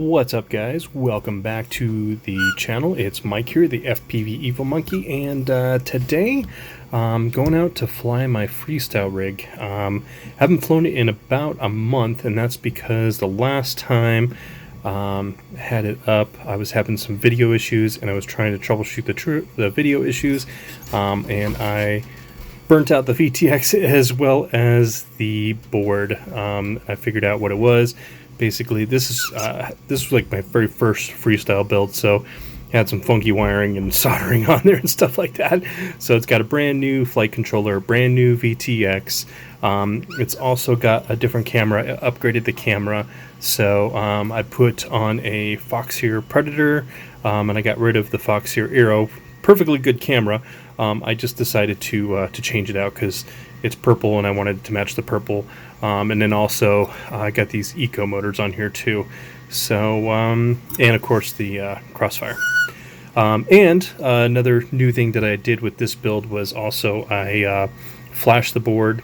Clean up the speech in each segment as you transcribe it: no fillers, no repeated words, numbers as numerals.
What's up, guys? Welcome back to the channel. It's Mike here, the FPV Evil Monkey, and today I'm going out to fly my Freestyle rig. Haven't flown it in about a month, and that's because the last time I had it up, I was having some video issues, and I was trying to troubleshoot the video issues, and I burnt out the VTX as well as the board. I figured out what it was. Basically, this was like my very first Freestyle build, so had some funky wiring and soldering on there and stuff like that. So it's got a brand new flight controller, brand new VTX. It's also got a different camera. I upgraded the camera, so I put on a Foxeer Predator, and I got rid of the Foxeer Aero. Perfectly good camera. I just decided to change it out because it's purple and I wanted to match the purple. And then also I got these eco motors on here too. So and of course the Crossfire. And another new thing that I did with this build was also I flashed the board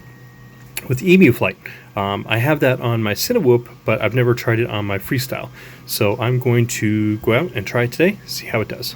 with EmuFlight. I have that on my Cinewhoop, but I've never tried it on my Freestyle. So I'm going to go out and try it today, see how it does.